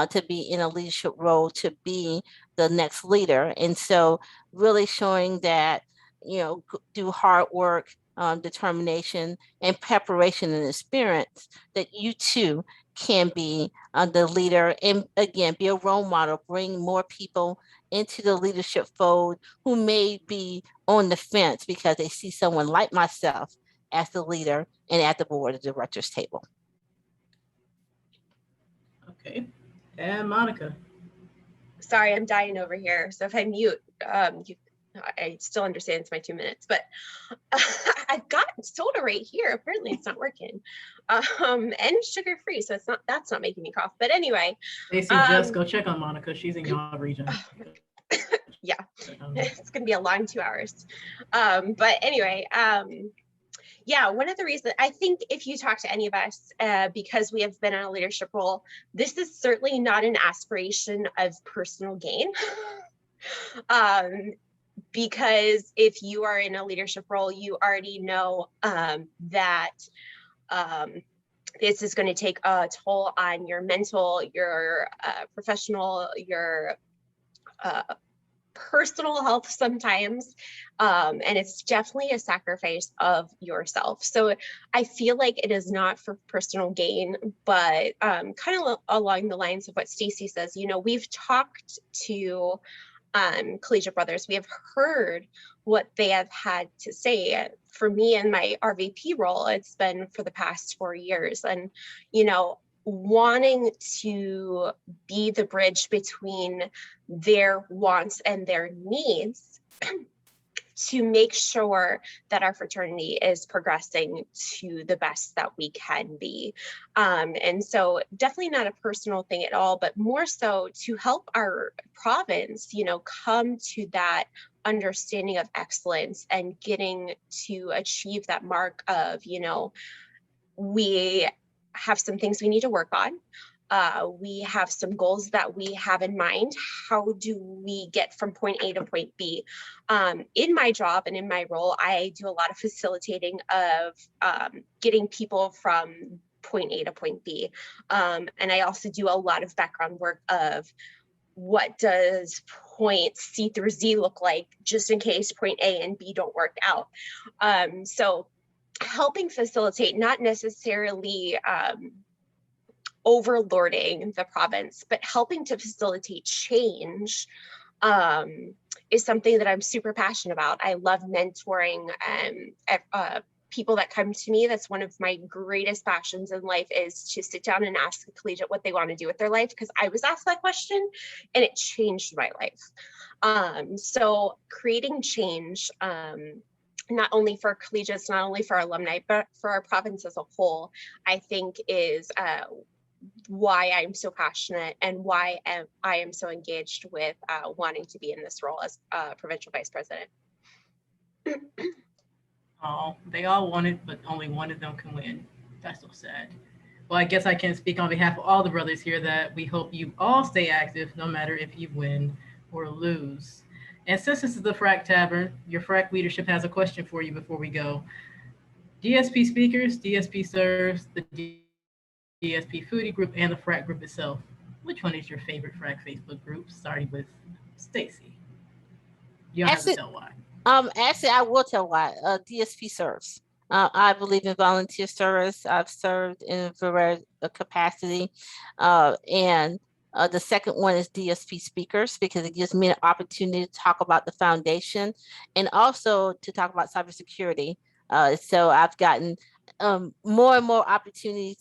[SPEAKER 3] to be in a leadership role, to be the next leader. And so really showing that, do hard work, determination, and preparation and experience, that you too can be the leader, and again, be a role model, bring more people into the leadership fold who may be on the fence because they see someone like myself as the leader and at the board of directors table.
[SPEAKER 1] Okay. And Monica?
[SPEAKER 4] Sorry, I'm dying over here. So if I mute, I still understand it's my 2 minutes, but I've got soda right here. Apparently it's not working. And sugar-free, so that's not making me cough. But anyway.
[SPEAKER 1] Stacy, just go check on Monica. She's in your region.
[SPEAKER 4] Yeah, it's gonna be a long 2 hours. But anyway, yeah, one of the reasons, I think if you talk to any of us, because we have been in a leadership role, this is certainly not an aspiration of personal gain. Because if you are in a leadership role, you already know that this is going to take a toll on your mental, your professional, your personal health sometimes. And it's definitely a sacrifice of yourself. So I feel like it is not for personal gain, but kind of along the lines of what Stacy says, we've talked to collegiate brothers. We have heard what they have had to say. For me in my RVP role, it's been for the past 4 years. And, wanting to be the bridge between their wants and their needs to make sure that our fraternity is progressing to the best that we can be. And so definitely not a personal thing at all, but more so to help our province, come to that understanding of excellence and getting to achieve that mark of, we have some things we need to work on. We have some goals that we have in mind. How do we get from point A to point B? In my job and in my role, I do a lot of facilitating of getting people from point A to point B. And I also do a lot of background work of what does point C through Z look like, just in case point A and B don't work out. So helping facilitate, not necessarily overlording the province, but helping to facilitate change is something that I'm super passionate about. I love mentoring people that come to me, that's one of my greatest passions in life, is to sit down and ask a collegiate what they want to do with their life, because I was asked that question and it changed my life. So creating change, not only for collegiates, not only for our alumni, but for our province as a whole, I think is why I'm so passionate and why I am so engaged with wanting to be in this role as provincial vice president.
[SPEAKER 1] Oh, they all want it, but only one of them can win. That's so sad. Well, I guess I can speak on behalf of all the brothers here that we hope you all stay active, no matter if you win or lose. And since this is the Frack Tavern, your Frack leadership has a question for you before we go. DSP speakers, DSP serves, the DSP foodie group, and the Frack group itself. Which one is your favorite Frack Facebook group? Starting with Stacy. You don't have to
[SPEAKER 3] Actually,
[SPEAKER 1] tell why.
[SPEAKER 3] Actually, I will tell why. DSP serves. I believe in volunteer service. I've served in a variety of capacity. And the second one is DSP speakers, because it gives me an opportunity to talk about the foundation and also to talk about cybersecurity. So I've gotten more and more opportunities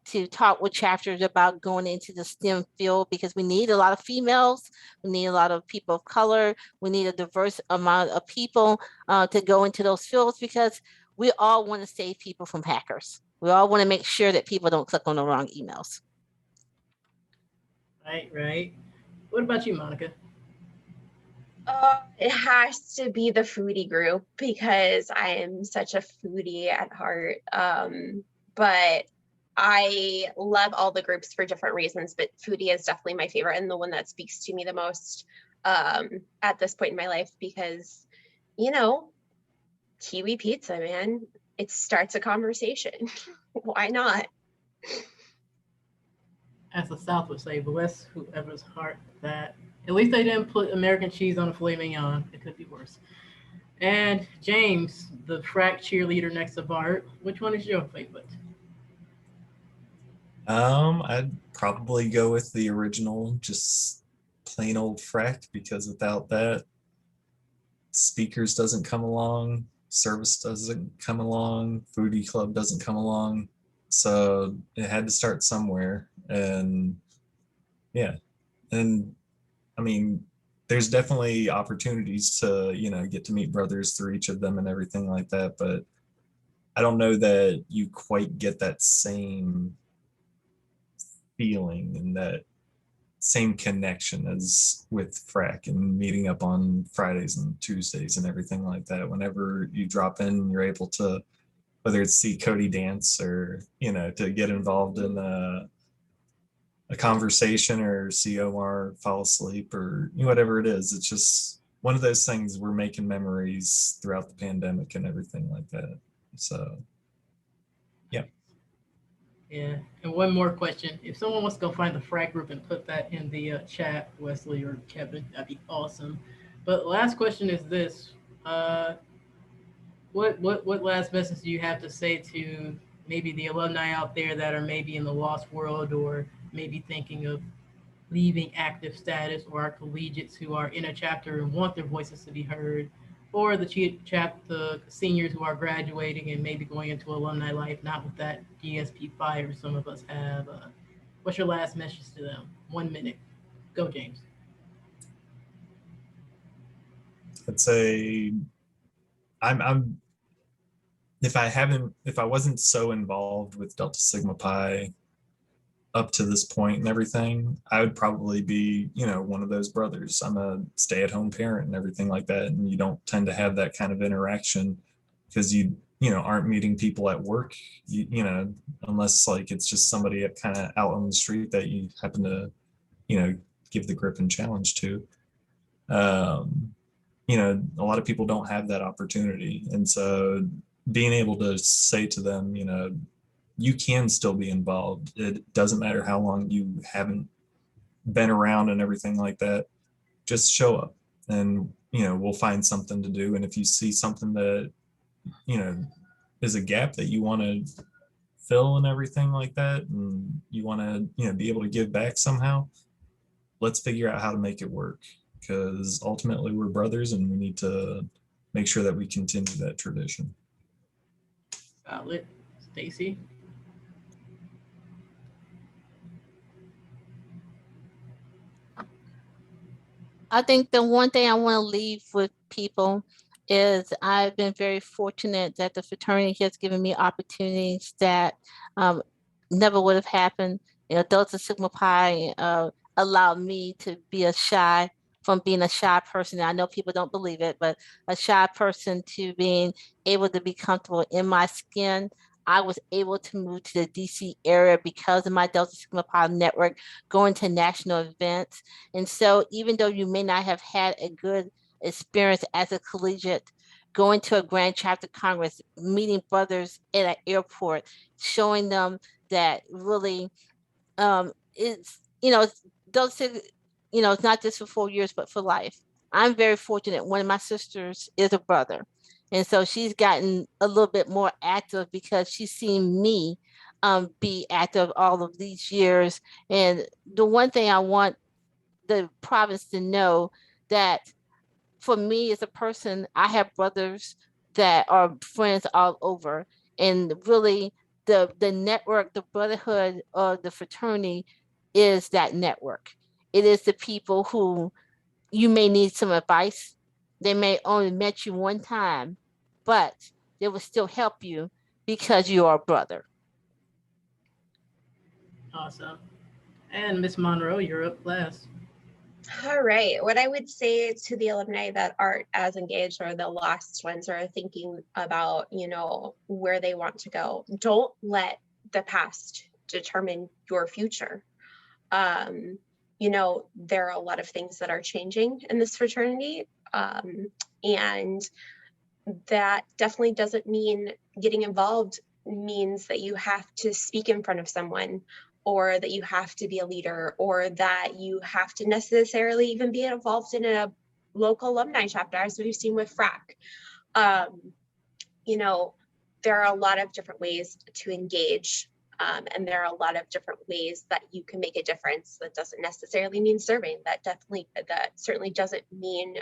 [SPEAKER 3] to talk with chapters about going into the STEM field, because we need a lot of females, we need a lot of people of color, we need a diverse amount of people to go into those fields, because we all want to save people from hackers. We all want to make sure that people don't click on the wrong emails.
[SPEAKER 1] Right, right. What about you, Monica?
[SPEAKER 4] It has to be the foodie group, because I am such a foodie at heart. But I love all the groups for different reasons, but foodie is definitely my favorite and the one that speaks to me the most at this point in my life, because, you know, Kiwi pizza, man, it starts a conversation. Why not?
[SPEAKER 1] As the South would say, bless whoever's heart that. At least they didn't put American cheese on a filet mignon. It could be worse. And James, the Frack cheerleader next to Bart, which one is your favorite?
[SPEAKER 2] I'd probably go with the original, just plain old Frack, because without that, speakers doesn't come along, service doesn't come along, foodie club doesn't come along. So it had to start somewhere. And yeah, and I mean, there's definitely opportunities to, get to meet brothers through each of them and everything like that. But I don't know that you quite get that same feeling and that same connection as with Frack and meeting up on Fridays and Tuesdays and everything like that. Whenever you drop in, you're able to, whether it's see Cody dance or, to get involved in a conversation or see Omar fall asleep or whatever it is. It's just one of those things. We're making memories throughout the pandemic and everything like that. So, yeah.
[SPEAKER 1] Yeah. And one more question. If someone wants to go find the Frack group and put that in the chat, Wesley or Kevin, that'd be awesome. But last question is this. What last message do you have to say to maybe the alumni out there that are maybe in the lost world or maybe thinking of leaving active status, or our collegiates who are in a chapter and want their voices to be heard, or the seniors who are graduating and maybe going into alumni life, not with that DSP fire some of us have. What's your last message to them? 1 minute. Go, James.
[SPEAKER 2] I'd say I'm if I wasn't so involved with Delta Sigma Pi up to this point and everything, I would probably be, one of those brothers. I'm a stay-at-home parent and everything like that, and you don't tend to have that kind of interaction because you aren't meeting people at work, unless like it's just somebody kind of out on the street that you happen to, give the grip and challenge to. A lot of people don't have that opportunity, and so being able to say to them, you can still be involved. It doesn't matter how long you haven't been around and everything like that. Just show up and, we'll find something to do. And if you see something that, is a gap that you want to fill and everything like that, and you want to, be able to give back somehow, let's figure out how to make it work, because ultimately we're brothers and we need to make sure that we continue that tradition.
[SPEAKER 1] Valid. Stacy?
[SPEAKER 3] I think the one thing I want to leave with people is I've been very fortunate that the fraternity has given me opportunities that um, never would have happened. You know, Delta Sigma Pi allowed me to be from being a shy person. I know people don't believe it, but a shy person to being able to be comfortable in my skin. I was able to move to the DC area because of my Delta Sigma Pi network, going to national events. And so even though you may not have had a good experience as a collegiate, going to a Grand Chapter Congress, meeting brothers at an airport, showing them that really it's, those, it's not just for 4 years, but for life. I'm very fortunate. One of my sisters is a brother. And so she's gotten a little bit more active because she's seen me be active all of these years. And the one thing I want the province to know that for me as a person, I have brothers that are friends all over. And really the network, the brotherhood or the fraternity is that network. It is the people who you may need some advice. They may only met you one time, but they will still help you because you are a brother.
[SPEAKER 1] Awesome. And Miss Monroe, you're up last.
[SPEAKER 4] All right. What I would say to the alumni that aren't as engaged or the lost ones are thinking about, where they want to go, don't let the past determine your future. There are a lot of things that are changing in this fraternity. And that definitely doesn't mean getting involved means that you have to speak in front of someone, or that you have to be a leader, or that you have to necessarily even be involved in a local alumni chapter, as we've seen with FRAC. There are a lot of different ways to engage, and there are a lot of different ways that you can make a difference. That doesn't necessarily mean serving. That certainly doesn't mean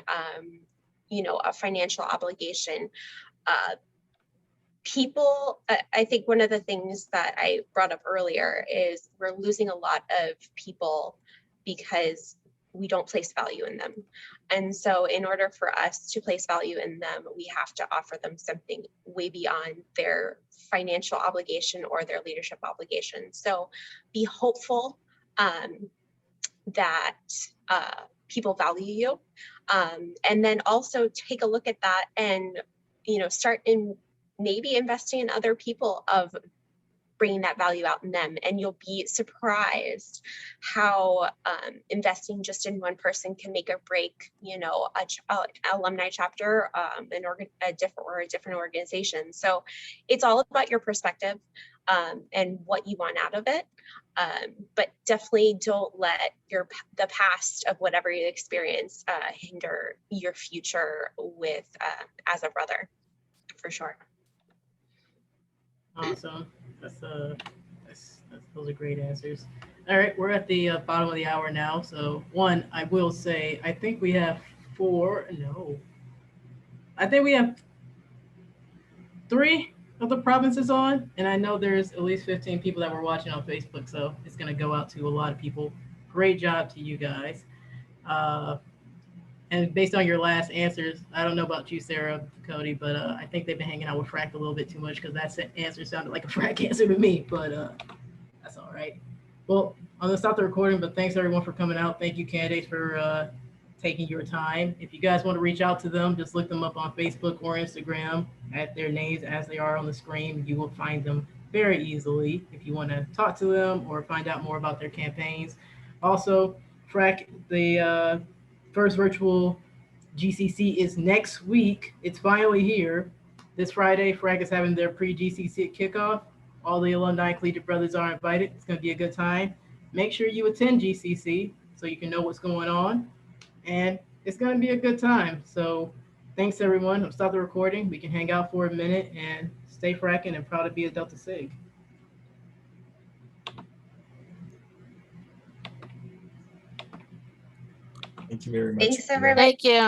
[SPEAKER 4] a financial obligation. I think one of the things that I brought up earlier is we're losing a lot of people because we don't place value in them. And so in order for us to place value in them, we have to offer them something way beyond their financial obligation or their leadership obligation. So be hopeful that people value you. And then also take a look at that and, start maybe investing in other people of bringing that value out in them. And you'll be surprised how investing just in one person can make or break, a alumni chapter, a different organization. So it's all about your perspective and what you want out of it. But definitely don't let the past of whatever you experience hinder your future with as a brother, for sure.
[SPEAKER 1] Awesome. Those are great answers. All right, we're at the bottom of the hour now. So one, I will say, I think we have I think we have 3 of the provinces on, and I know there's at least 15 people that were watching on Facebook, so it's going to go out to a lot of people. Great job to you guys. And based on your last answers, I don't know about you, Sarah, Cody, but I think they've been hanging out with Frack a little bit too much because that answer sounded like a Frack answer to me, but that's all right. Well, I'm going to stop the recording, but thanks everyone for coming out. Thank you, candidates, for taking your time. If you guys want to reach out to them, just look them up on Facebook or Instagram at their names as they are on the screen. You will find them very easily if you want to talk to them or find out more about their campaigns. Also, Frack, the first virtual GCC is next week. It's finally here. This Friday, Frack is having their pre-GCC kickoff. All the alumni and collegiate brothers are invited. It's going to be a good time. Make sure you attend GCC so you can know what's going on. And it's going to be a good time. So thanks, everyone. I'll stop the recording. We can hang out for a minute and stay fracking and proud to be a Delta Sig.
[SPEAKER 2] Thank you very much.
[SPEAKER 4] Thanks, everybody.
[SPEAKER 3] Thank you.